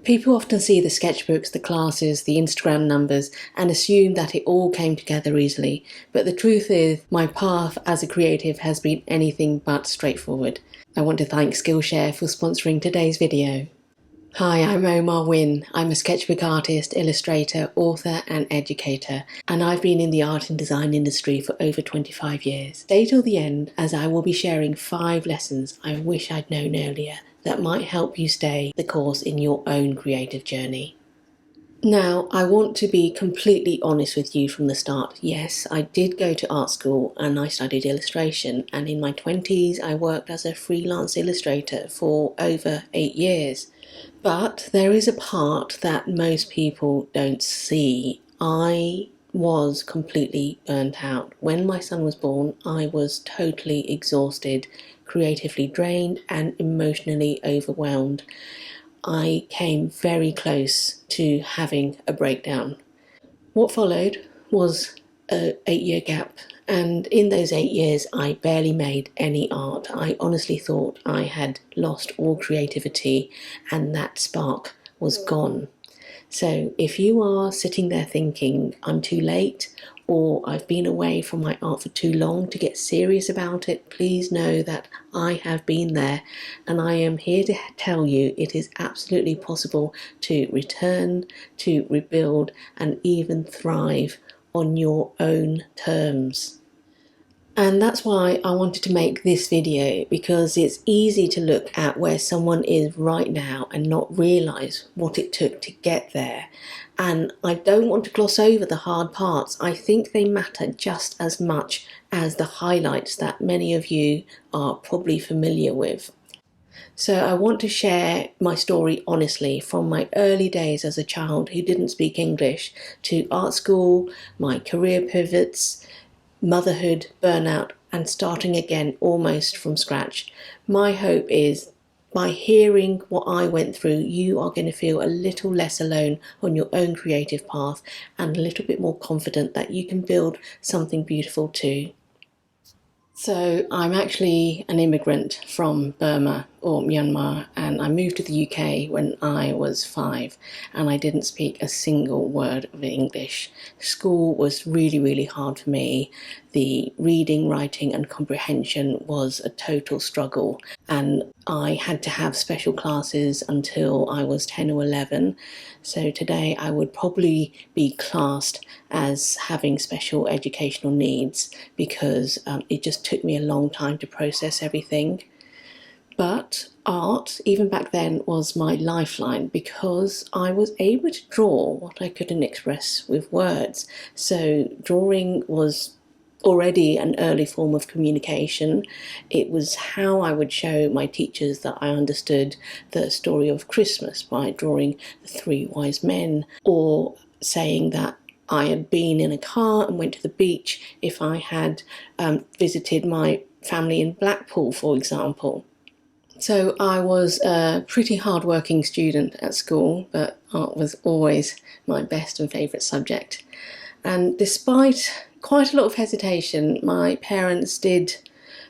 People often see the sketchbooks, the classes, the Instagram numbers and assume that it all came together easily. But the truth is, my path as a creative has been anything but straightforward. I want to thank Skillshare for sponsoring today's video. Hi, I'm Omar Wynne. I'm a sketchbook artist, illustrator, author and educator, and I've been in the art and design industry for over 25 years. Stay till the end as I will be sharing 5 lessons I wish I'd known earlier that might help you stay the course in your own creative journey. Now, I want to be completely honest with you from the start. Yes, I did go to art school and I studied illustration, and in my 20s I worked as a freelance illustrator for over 8 years. But there is a part that most people don't see. I was completely burnt out. When my son was born, I was totally exhausted, creatively drained and emotionally overwhelmed. I came very close to having a breakdown. What followed was an 8-year gap, and in those 8 years I barely made any art. I honestly thought I had lost all creativity and that spark was gone. So if you are sitting there thinking I'm too late, or I've been away from my art for too long to get serious about it, please know that I have been there, and I am here to tell you it is absolutely possible to return, to rebuild and even thrive on your own terms. And that's why I wanted to make this video, because it's easy to look at where someone is right now and not realise what it took to get there. And I don't want to gloss over the hard parts. I think they matter just as much as the highlights that many of you are probably familiar with. So I want to share my story honestly, from my early days as a child who didn't speak English to art school, my career pivots, motherhood, burnout, and starting again almost from scratch. My hope is by hearing what I went through, you are going to feel a little less alone on your own creative path and a little bit more confident that you can build something beautiful too. So I'm actually an immigrant from Burma or Myanmar, and I moved to the UK when I was 5 and I didn't speak a single word of English. School was really hard for me. The reading, writing and comprehension was a total struggle, and I had to have special classes until I was 10 or 11. So today I would probably be classed as having special educational needs, because it just took me a long time to process everything. But art, even back then, was my lifeline, because I was able to draw what I couldn't express with words. So drawing was already an early form of communication. It was how I would show my teachers that I understood the story of Christmas by drawing the 3 wise men, or saying that I had been in a car and went to the beach if I had visited my family in Blackpool, for example. So I was a pretty hard-working student at school, but art was always my best and favourite subject. And despite quite a lot of hesitation, my parents did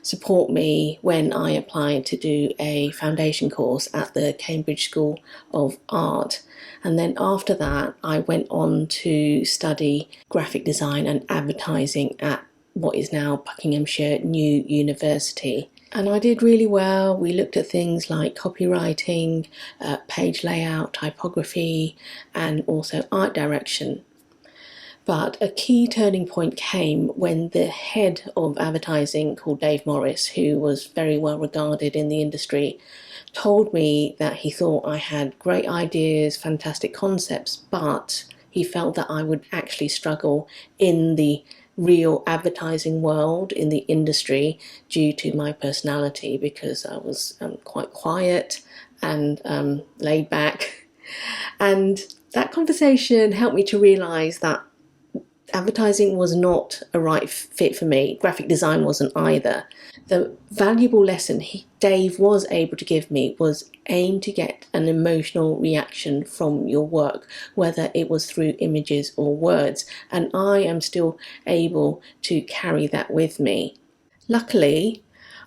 support me when I applied to do a foundation course at the Cambridge School of Art. And then after that, I went on to study graphic design and advertising at what is now Buckinghamshire New University. And I did really well. We looked at things like copywriting, page layout, typography, and also art direction. But a key turning point came when the head of advertising, called Dave Morris, who was very well regarded in the industry, told me that he thought I had great ideas, fantastic concepts, but he felt that I would actually struggle in the real advertising world, in the industry, due to my personality, because I was quite quiet and laid back. And that conversation helped me to realise that advertising was not a right fit for me. Graphic design wasn't either. The valuable lesson Dave was able to give me was aim to get an emotional reaction from your work, whether it was through images or words, and I am still able to carry that with me. Luckily,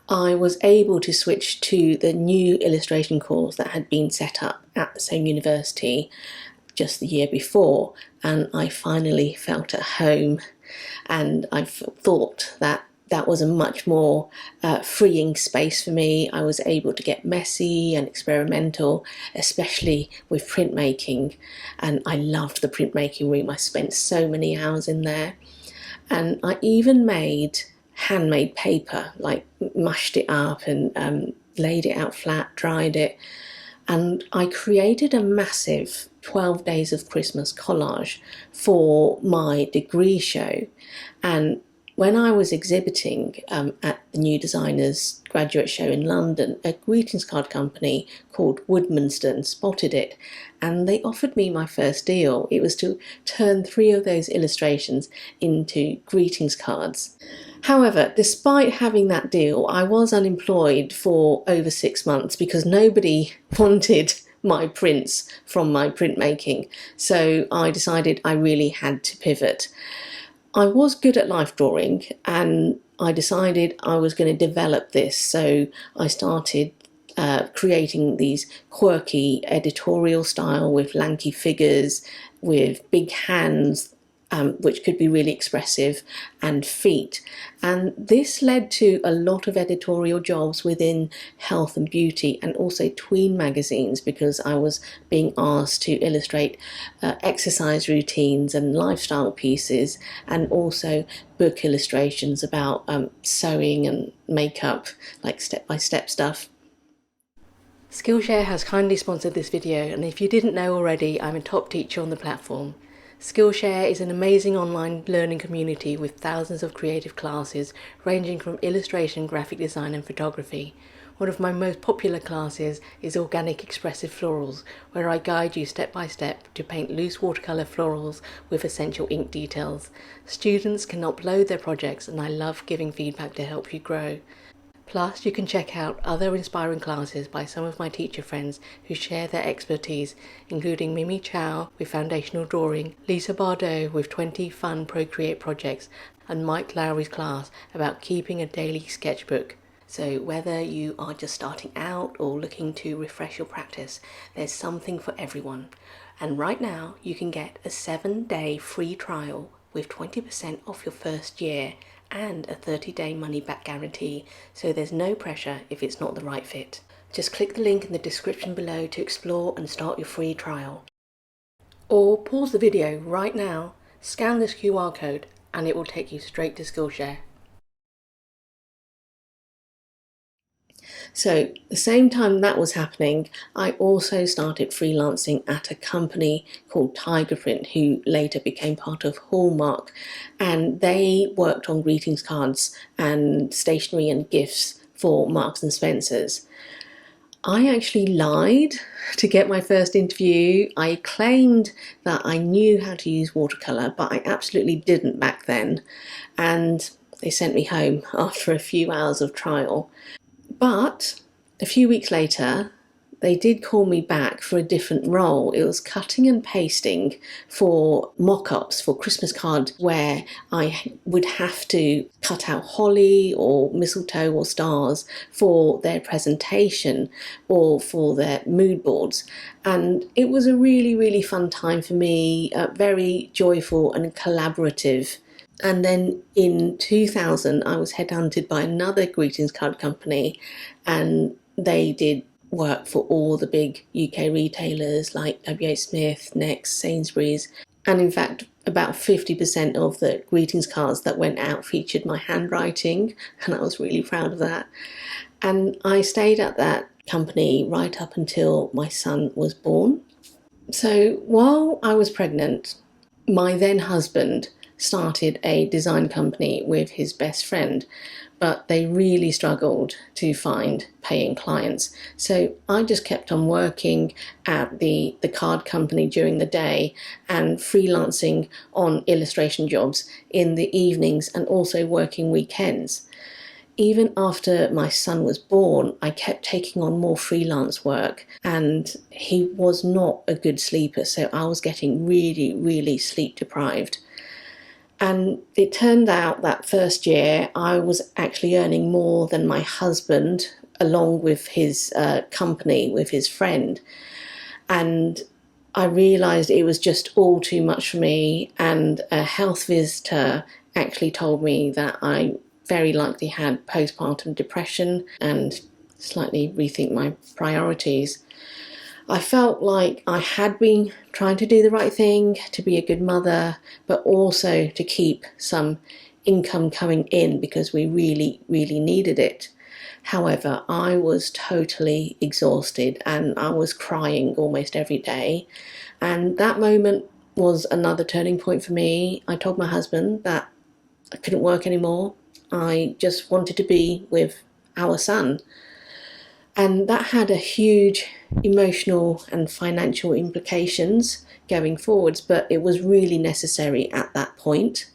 I was able to switch to the new illustration course that had been set up at the same university just the year before, and I finally felt at home, and I thought that that was a much more freeing space for me. I was able to get messy and experimental, especially with printmaking, and I loved the printmaking room. I spent so many hours in there, and I even made handmade paper, like mushed it up and laid it out flat, dried it, and I created a massive 12 Days of Christmas collage for my degree show. And when I was exhibiting at the New Designers graduate show in London, a greetings card company called Woodmanston spotted it, and they offered me my first deal. It was to turn 3 of those illustrations into greetings cards. However, despite having that deal, I was unemployed for over 6 months because nobody wanted my prints from my printmaking. So I decided I really had to pivot. I was good at life drawing, and I decided I was going to develop this. So I started creating these quirky editorial style with lanky figures, with big hands, which could be really expressive, and feet. And this led to a lot of editorial jobs within health and beauty, and also tween magazines, because I was being asked to illustrate exercise routines and lifestyle pieces, and also book illustrations about sewing and makeup, like step-by-step stuff. Skillshare has kindly sponsored this video, and if you didn't know already, I'm a top teacher on the platform. Skillshare is an amazing online learning community with thousands of creative classes ranging from illustration, graphic design and photography. One of my most popular classes is Organic Expressive Florals, where I guide you step by step to paint loose watercolour florals with essential ink details. Students can upload their projects, and I love giving feedback to help you grow. Plus, you can check out other inspiring classes by some of my teacher friends who share their expertise, including Mimi Chow with foundational drawing, Lisa Bardot with 20 fun Procreate projects, and Mike Lowry's class about keeping a daily sketchbook. So whether you are just starting out or looking to refresh your practice, there's something for everyone. And right now, you can get a 7-day free trial with 20% off your first year and a 30-day money-back guarantee, so there's no pressure if it's not the right fit. Just click the link in the description below to explore and start your free trial. Or pause the video right now, scan this QR code, and it will take you straight to Skillshare. So the same time that was happening, I also started freelancing at a company called Tigerprint, who later became part of Hallmark, and they worked on greetings cards and stationery and gifts for Marks and Spencer's. I actually lied to get my first interview. I claimed that I knew how to use watercolour, but I absolutely didn't back then, and they sent me home after a few hours of trial. But a few weeks later, they did call me back for a different role. It was cutting and pasting for mock-ups for Christmas cards, where I would have to cut out holly or mistletoe or stars for their presentation or for their mood boards. And it was a really, really fun time for me, very joyful and collaborative. And then in 2000, I was headhunted by another greetings card company, and they did work for all the big UK retailers like WH Smith, Next, Sainsbury's. And in fact, about 50% of the greetings cards that went out featured my handwriting, and I was really proud of that. And I stayed at that company right up until my son was born. So while I was pregnant, my then husband started a design company with his best friend, but they really struggled to find paying clients. So I just kept on working at the card company during the day and freelancing on illustration jobs in the evenings, and also working weekends. Even after my son was born, I kept taking on more freelance work, and he was not a good sleeper, so I was getting really, really sleep deprived. And it turned out that first year I was actually earning more than my husband, along with his company, with his friend. And I realised it was just all too much for me. And a health visitor actually told me that I very likely had postpartum depression and slightly rethink my priorities. I felt like I had been trying to do the right thing, to be a good mother, but also to keep some income coming in because we really, really needed it. However, I was totally exhausted and I was crying almost every day. And that moment was another turning point for me. I told my husband that I couldn't work anymore. I just wanted to be with our son. And that had a huge emotional and financial implications going forwards, but it was really necessary at that point.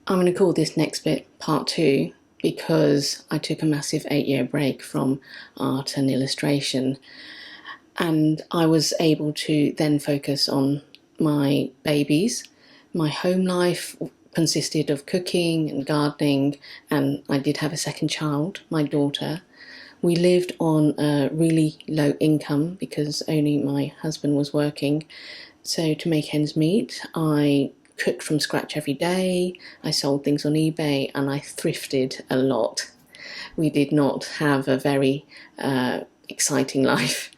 I'm going to call this next bit part 2 because I took a massive 8-year break from art and illustration, and I was able to then focus on my babies. My home life consisted of cooking and gardening, and I did have a second child, my daughter. We lived on a really low income because only my husband was working. So to make ends meet, I cooked from scratch every day, I sold things on eBay, and I thrifted a lot. We did not have a very exciting life.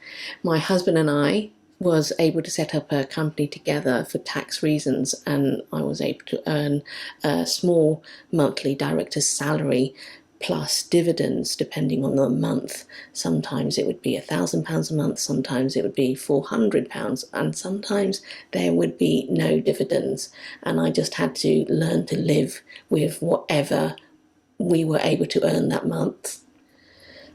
My husband and I was able to set up a company together for tax reasons, and I was able to earn a small monthly director's salary plus dividends depending on the month. Sometimes it would be £1,000 a month, sometimes it would be £400, and sometimes there would be no dividends. And I just had to learn to live with whatever we were able to earn that month.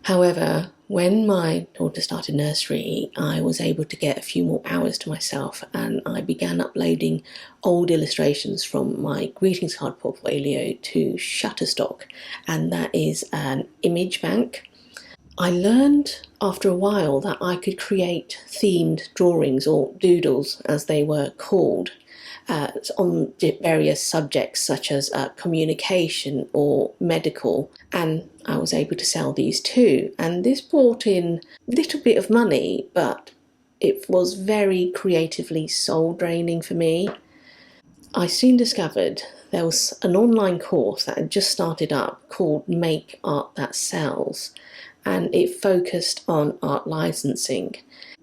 However, when my daughter started nursery, I was able to get a few more hours to myself, and I began uploading old illustrations from my greetings card portfolio to Shutterstock, and that is an image bank. I learned after a while that I could create themed drawings, or doodles as they were called, on various subjects such as communication or medical, and I was able to sell these too. And this brought in a little bit of money, but it was very creatively soul draining for me. I soon discovered there was an online course that had just started up called Make Art That Sells, and it focused on art licensing.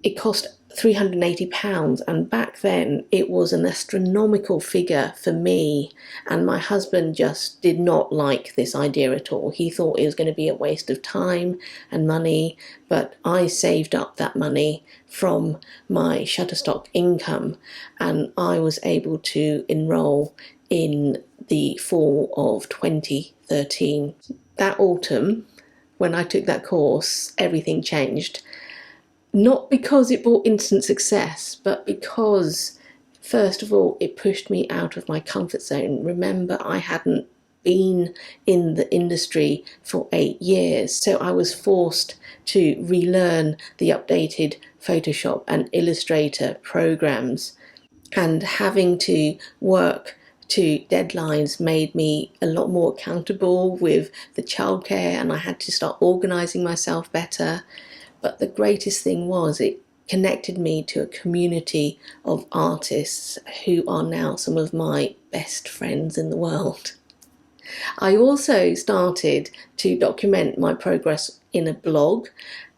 It cost £380, and back then it was an astronomical figure for me, and my husband just did not like this idea at all. He thought it was going to be a waste of time and money, but I saved up that money from my Shutterstock income, and I was able to enroll in the fall of 2013. That autumn, when I took that course, everything changed. Not because it brought instant success, but because, first of all, it pushed me out of my comfort zone. Remember, I hadn't been in the industry for 8 years, so I was forced to relearn the updated Photoshop and Illustrator programs, and having to work to deadlines made me a lot more accountable with the childcare, and I had to start organising myself better. But the greatest thing was it connected me to a community of artists who are now some of my best friends in the world. I also started to document my progress in a blog,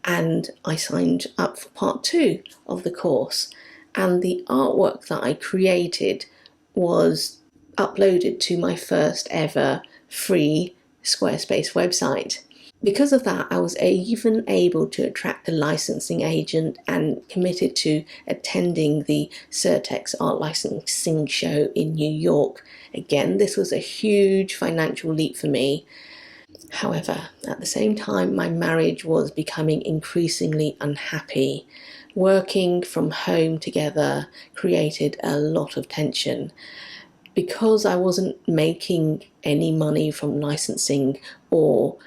and I signed up for part 2 of the course. And the artwork that I created was uploaded to my first ever free Squarespace website. Because of that, I was even able to attract a licensing agent and committed to attending the Certex Art Licensing Show in New York. Again, this was a huge financial leap for me. However, at the same time, my marriage was becoming increasingly unhappy. Working from home together created a lot of tension. Because I wasn't making any money from licensing or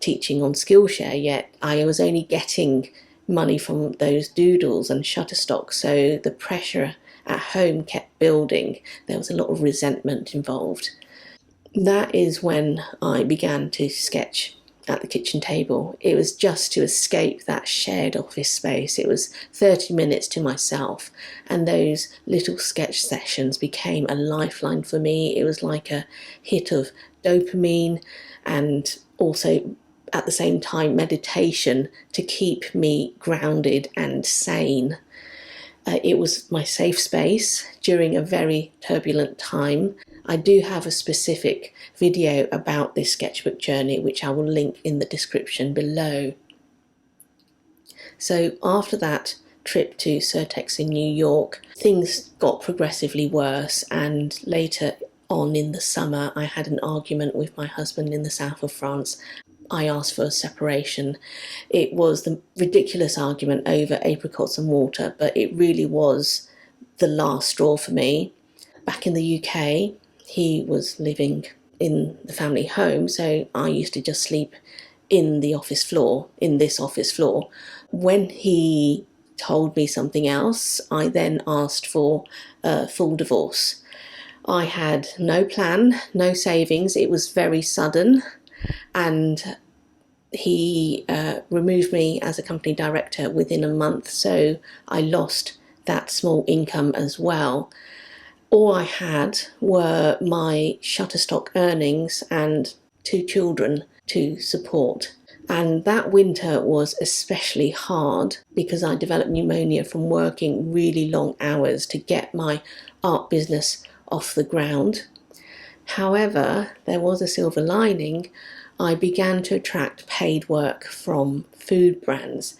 teaching on Skillshare yet, I was only getting money from those doodles and Shutterstock, so the pressure at home kept building. There was a lot of resentment involved. That is when I began to sketch at the kitchen table. It was just to escape that shared office space. It was 30 minutes to myself, and those little sketch sessions became a lifeline for me. It was like a hit of dopamine, and also at the same time meditation to keep me grounded and sane. It was my safe space during a very turbulent time. I do have a specific video about this sketchbook journey, which I will link in the description below. So after that trip to Surtex in New York, things got progressively worse, and later on in the summer I had an argument with my husband in the south of France. I asked for a separation. It was the ridiculous argument over apricots and water, but it really was the last straw for me. Back in the UK, he was living in the family home, so I used to just sleep in the office floor, in this office floor. When he told me something else, I then asked for a full divorce. I had no plan, no savings. It was very sudden, and he removed me as a company director within a month, so I lost that small income as well. All I had were my Shutterstock earnings and 2 children to support. And that winter was especially hard because I developed pneumonia from working really long hours to get my art business off the ground. However, there was a silver lining. I began to attract paid work from food brands.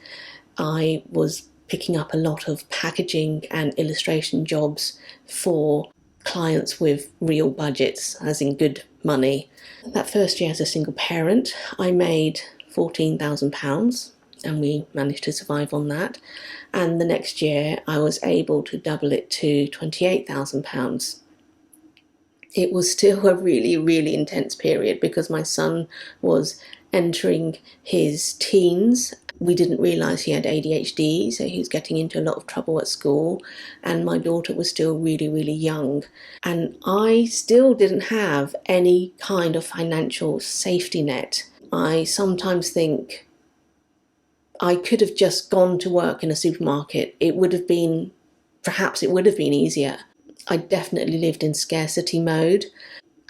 I was picking up a lot of packaging and illustration jobs for clients with real budgets, as in good money. That first year as a single parent, I made £14,000, and we managed to survive on that. And the next year, I was able to double it to £28,000. It was still a really, really intense period because my son was entering his teens. We didn't realise he had ADHD, so he was getting into a lot of trouble at school, and my daughter was still really, really young. And I still didn't have any kind of financial safety net. I sometimes think I could have just gone to work in a supermarket. Perhaps it would have been easier. I definitely lived in scarcity mode.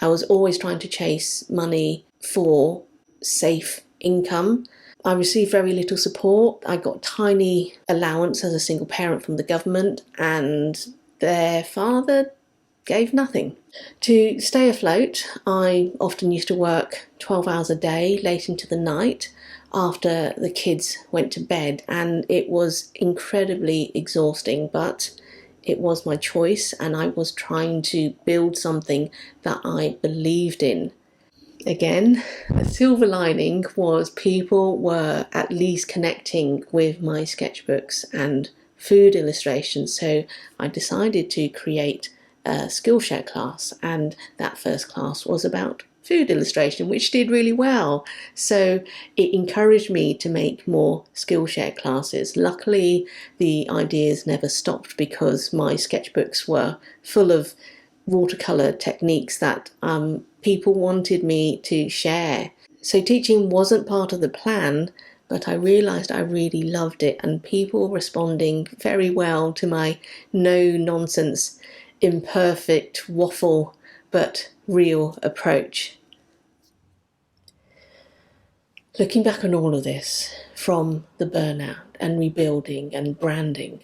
I was always trying to chase money for safe income. I received very little support. I got tiny allowance as a single parent from the government, and their father gave nothing. To stay afloat, I often used to work 12 hours a day, late into the night, after the kids went to bed, and it was incredibly exhausting, but it was my choice, and I was trying to build something that I believed in. Again, the silver lining was people were at least connecting with my sketchbooks and food illustrations, so I decided to create a Skillshare class, and that first class was about food illustration, which did really well. So it encouraged me to make more Skillshare classes. Luckily, the ideas never stopped because my sketchbooks were full of watercolour techniques that people wanted me to share. So teaching wasn't part of the plan, but I realised I really loved it, and people were responding very well to my no-nonsense, imperfect waffle, but real approach. Looking back on all of this, from the burnout and rebuilding and branding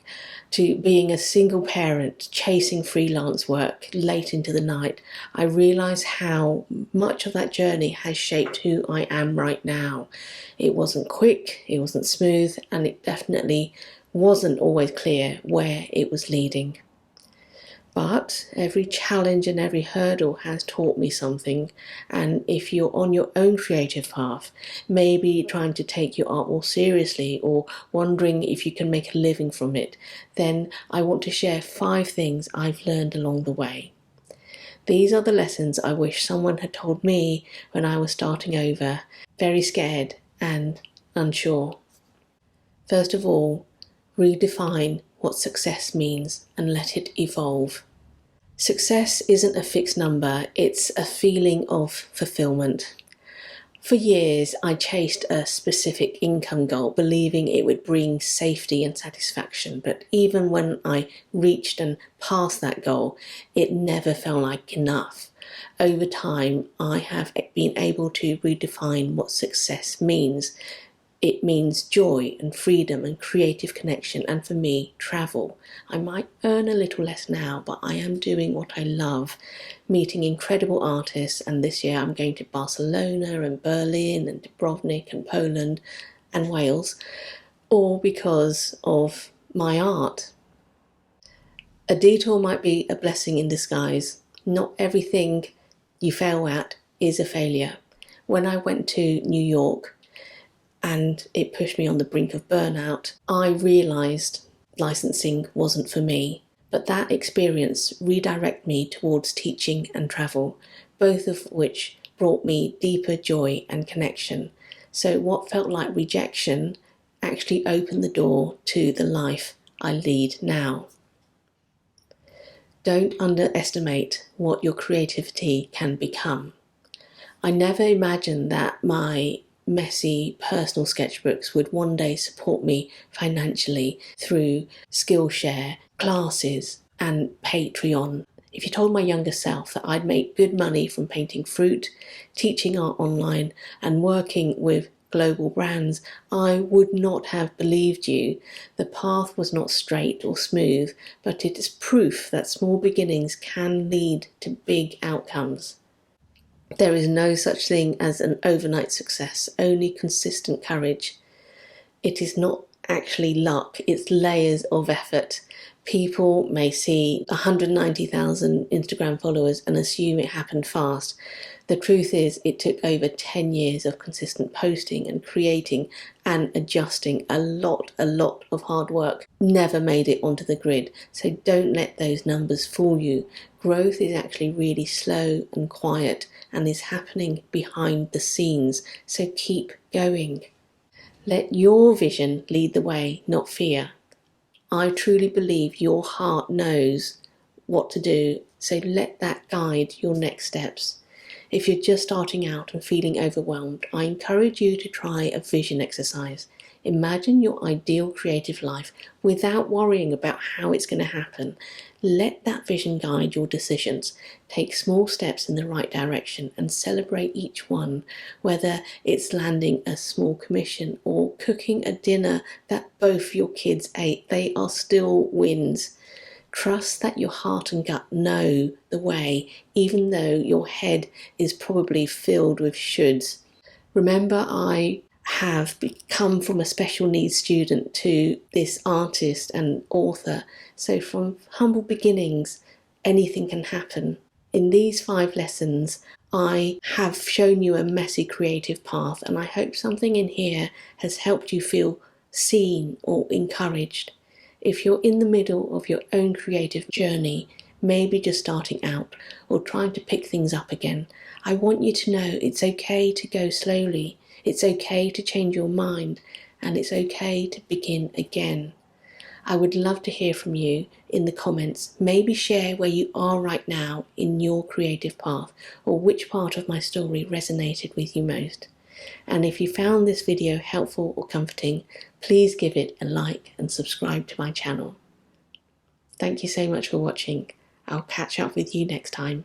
to being a single parent chasing freelance work late into the night, I realised how much of that journey has shaped who I am right now. It wasn't quick, it wasn't smooth, and it definitely wasn't always clear where it was leading. But every challenge and every hurdle has taught me something, and if you're on your own creative path, maybe trying to take your art more seriously or wondering if you can make a living from it, then I want to share 5 things I've learned along the way. These are the lessons I wish someone had told me when I was starting over, very scared and unsure. First of all, redefine what success means and let it evolve. Success isn't a fixed number, it's a feeling of fulfillment. For years, I chased a specific income goal, believing it would bring safety and satisfaction. But even when I reached and passed that goal, it never felt like enough. Over time, I have been able to redefine what success means. It means joy and freedom and creative connection, and for me, travel. I might earn a little less now, but I am doing what I love, meeting incredible artists, and this year I'm going to Barcelona and Berlin and Dubrovnik and Poland and Wales, all because of my art. A detour might be a blessing in disguise. Not everything you fail at is a failure. When I went to New York, and it pushed me on the brink of burnout, I realised licensing wasn't for me. But that experience redirected me towards teaching and travel, both of which brought me deeper joy and connection. So what felt like rejection actually opened the door to the life I lead now. Don't underestimate what your creativity can become. I never imagined that my messy personal sketchbooks would one day support me financially through Skillshare, classes and Patreon. If you told my younger self that I'd make good money from painting fruit, teaching art online and working with global brands, I would not have believed you. The path was not straight or smooth, but it is proof that small beginnings can lead to big outcomes. There is no such thing as an overnight success, only consistent courage. It is not actually luck, it's layers of effort. People may see 190,000 Instagram followers and assume it happened fast. The truth is, it took over 10 years of consistent posting and creating and adjusting. A lot of hard work never made it onto the grid. So don't let those numbers fool you. Growth is actually really slow and quiet and is happening behind the scenes. So keep going. Let your vision lead the way, not fear. I truly believe your heart knows what to do, so let that guide your next steps. If you're just starting out and feeling overwhelmed, I encourage you to try a vision exercise. Imagine your ideal creative life without worrying about how it's going to happen. Let that vision guide your decisions. Take small steps in the right direction and celebrate each one, whether it's landing a small commission or cooking a dinner that both your kids ate. They are still wins. Trust that your heart and gut know the way, even though your head is probably filled with shoulds. Remember, I have come from a special needs student to this artist and author. So from humble beginnings, anything can happen. In these 5 lessons, I have shown you a messy creative path, and I hope something in here has helped you feel seen or encouraged. If you're in the middle of your own creative journey, maybe just starting out or trying to pick things up again, I want you to know it's okay to go slowly, it's okay to change your mind, and it's okay to begin again. I would love to hear from you in the comments. Maybe share where you are right now in your creative path, or which part of my story resonated with you most. And if you found this video helpful or comforting, please give it a like and subscribe to my channel. Thank you so much for watching. I'll catch up with you next time.